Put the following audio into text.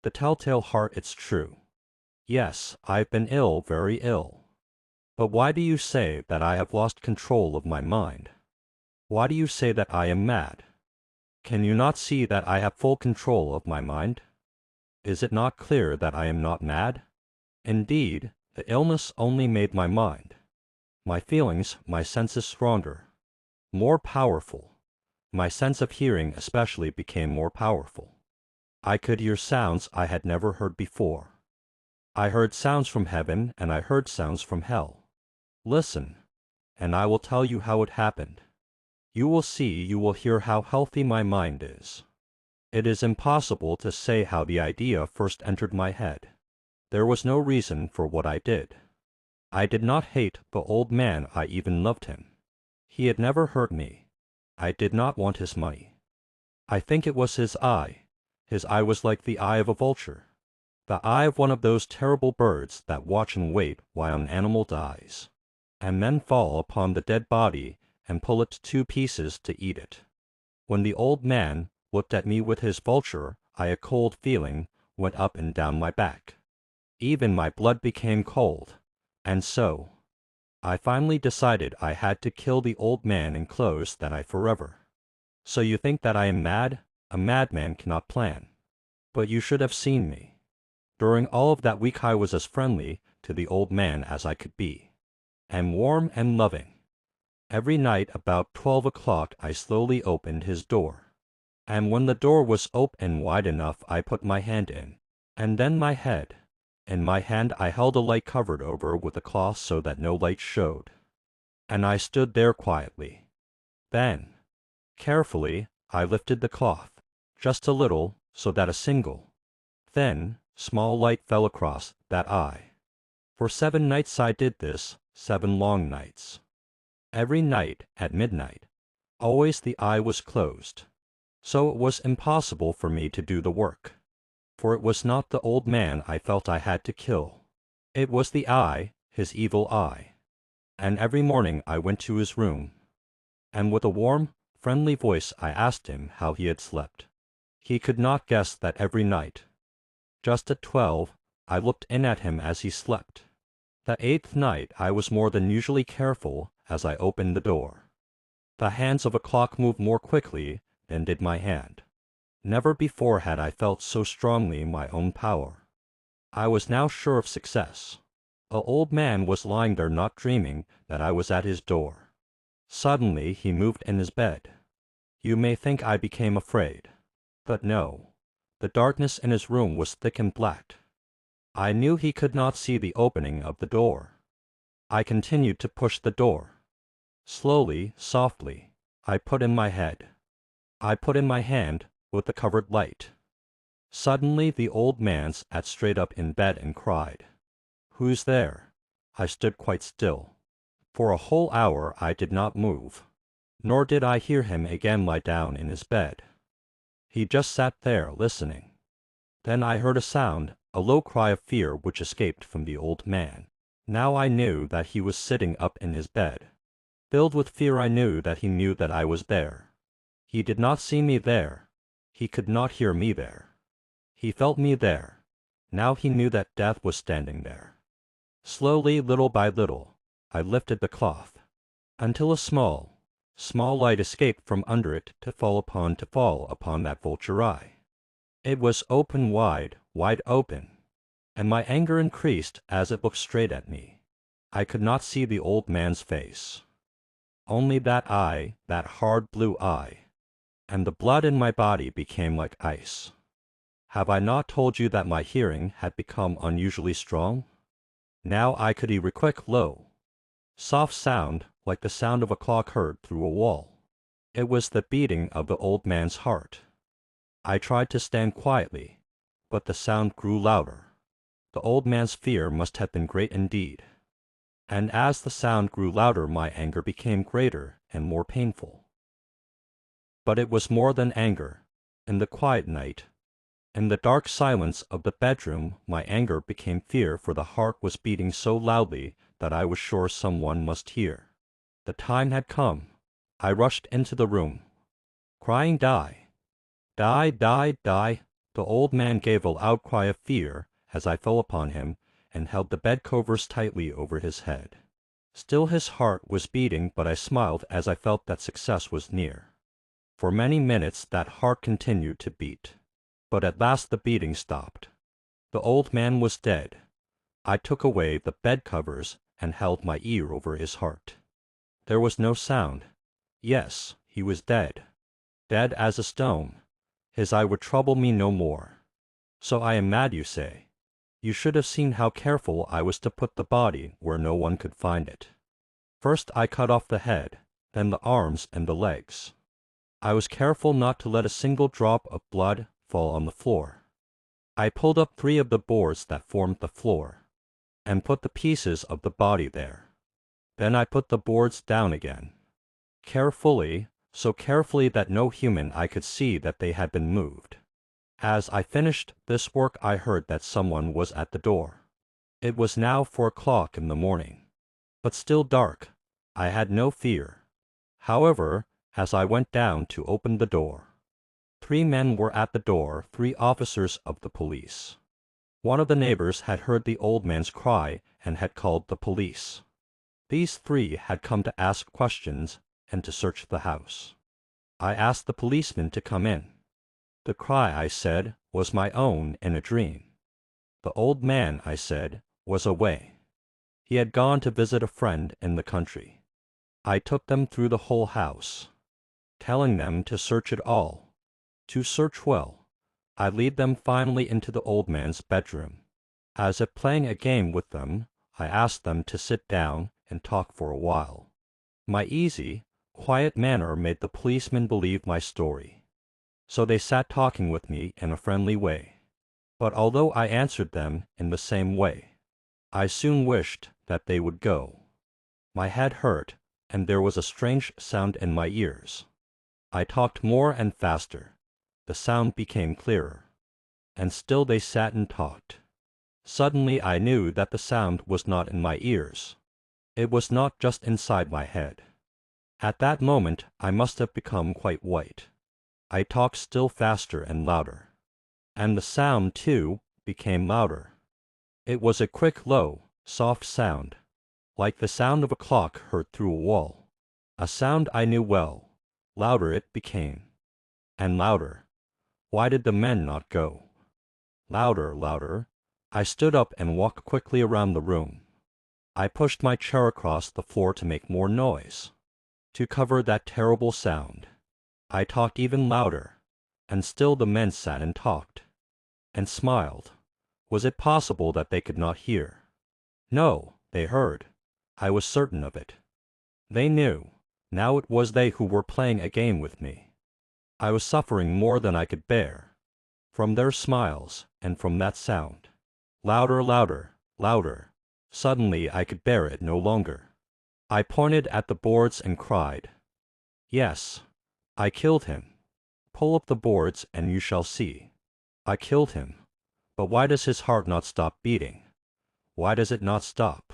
the telltale heart, it's true. Yes, I've been ill, very ill. But why do you say that I have lost control of my mind? Why do you say that I am mad? Can you not see that I have full control of my mind? Is it not clear that I am not mad? Indeed, the illness only made my mind, my feelings, my senses stronger, more powerful. My sense of hearing especially became more powerful. I could hear sounds I had never heard before. I heard sounds from heaven and I heard sounds from hell. Listen, and I will tell you how it happened. You will see, you will hear how healthy my mind is. It is impossible to say how the idea first entered my head. There was no reason for what I did. I did not hate the old man, I even loved him. He had never hurt me. I did not want his money. I think it was his eye. His eye was like the eye of a vulture, the eye of one of those terrible birds that watch and wait while an animal dies, and then fall upon the dead body and pull it to pieces to eat it. When the old man looked at me with his vulture eye, a cold feeling went up and down my back. Even my blood became cold, and so I finally decided I had to kill the old man and close that eye forever. So you think that I am mad? A madman cannot plan. But you should have seen me. During all of that week I was as friendly to the old man as I could be, and warm and loving. Every night about 12 o'clock I slowly opened his door, and when the door was open wide enough I put my hand in, and then my head. In my hand I held a light covered over with a cloth so that no light showed, and I stood there quietly. Then, carefully, I lifted the cloth, just a little, so that a single, thin, small light fell across that eye. For 7 nights I did this, 7 long nights. Every night, at midnight, always the eye was closed, so it was impossible for me to do the work. For it was not the old man I felt I had to kill. It was the eye, his evil eye. And every morning I went to his room, and with a warm, friendly voice I asked him how he had slept. He could not guess that every night, just at 12, I looked in at him as he slept. The 8th night I was more than usually careful as I opened the door. The hands of a clock moved more quickly than did my hand. Never before had I felt so strongly my own power. I was now sure of success. The old man was lying there not dreaming that I was at his door. Suddenly he moved in his bed. You may think I became afraid, but no. The darkness in his room was thick and black. I knew he could not see the opening of the door. I continued to push the door. Slowly, softly, I put in my head. I put in my hand with the covered light. Suddenly the old man sat straight up in bed and cried, "Who's there?" I stood quite still. For a whole hour I did not move, nor did I hear him again lie down in his bed. He just sat there listening. Then I heard a sound, a low cry of fear which escaped from the old man. Now I knew that he was sitting up in his bed. Filled with fear I knew that he knew that I was there. He did not see me there. He could not hear me there. He felt me there. Now he knew that death was standing there. Slowly, little by little, I lifted the cloth, until a small light escaped from under it to fall upon that vulture eye. It was open wide, wide open, and my anger increased as it looked straight at me. I could not see the old man's face. Only that eye, that hard blue eye, and the blood in my body became like ice. Have I not told you that my hearing had become unusually strong? Now I could hear a quick, low, soft sound like the sound of a clock heard through a wall. It was the beating of the old man's heart. I tried to stand quietly, but the sound grew louder. The old man's fear must have been great indeed. And as the sound grew louder my anger became greater and more painful. But it was more than anger. In the quiet night, in the dark silence of the bedroom, my anger became fear, for the heart was beating so loudly that I was sure someone must hear. The time had come. I rushed into the room, crying, "Die! Die, die, die, The old man gave a loud cry of fear as I fell upon him and held the bed covers tightly over his head. Still his heart was beating, but I smiled as I felt that success was near. For many minutes that heart continued to beat, but at last the beating stopped. The old man was dead. I took away the bed covers and held my ear over his heart. There was no sound. Yes, he was dead. Dead as a stone. His eye would trouble me no more. So I am mad, you say. You should have seen how careful I was to put the body where no one could find it. First I cut off the head, then the arms and the legs. I was careful not to let a single drop of blood fall on the floor. I pulled up 3 of the boards that formed the floor, and put the pieces of the body there. Then I put the boards down again. Carefully, so carefully that no human eye could see that they had been moved. As I finished this work I heard that someone was at the door. It was now 4 o'clock in the morning, but still dark. I had no fear. However, as I went down to open the door, 3 men were at the door, 3 officers of the police. One of the neighbors had heard the old man's cry and had called the police. These 3 had come to ask questions and to search the house. I asked the policeman to come in. The cry, I said, was my own in a dream. The old man, I said, was away. He had gone to visit a friend in the country. I took them through the whole house, telling them to search it all, to search well. I lead them finally into the old man's bedroom. As if playing a game with them, I asked them to sit down and talk for a while. My easy, quiet manner made the policeman believe my story. So they sat talking with me in a friendly way. But although I answered them in the same way, I soon wished that they would go. My head hurt, and there was a strange sound in my ears. I talked more and faster. The sound became clearer, and still they sat and talked. Suddenly I knew that the sound was not in my ears. It was not just inside my head. At that moment I must have become quite white. I talked still faster and louder, and the sound, too, became louder. It was a quick, low, soft sound, like the sound of a clock heard through a wall. A sound I knew well. Louder it became, and louder. Why did the men not go? Louder, louder. I stood up and walked quickly around the room. I pushed my chair across the floor to make more noise, to cover that terrible sound. I talked even louder, and still the men sat and talked, and smiled. Was it possible that they could not hear? No, they heard. I was certain of it. They knew. Now it was they who were playing a game with me. I was suffering more than I could bear, from their smiles and from that sound. Louder, louder, louder. Suddenly I could bear it no longer. I pointed at the boards and cried, "Yes, I killed him. Pull up the boards and you shall see. I killed him. But why does his heart not stop beating? Why does it not stop?"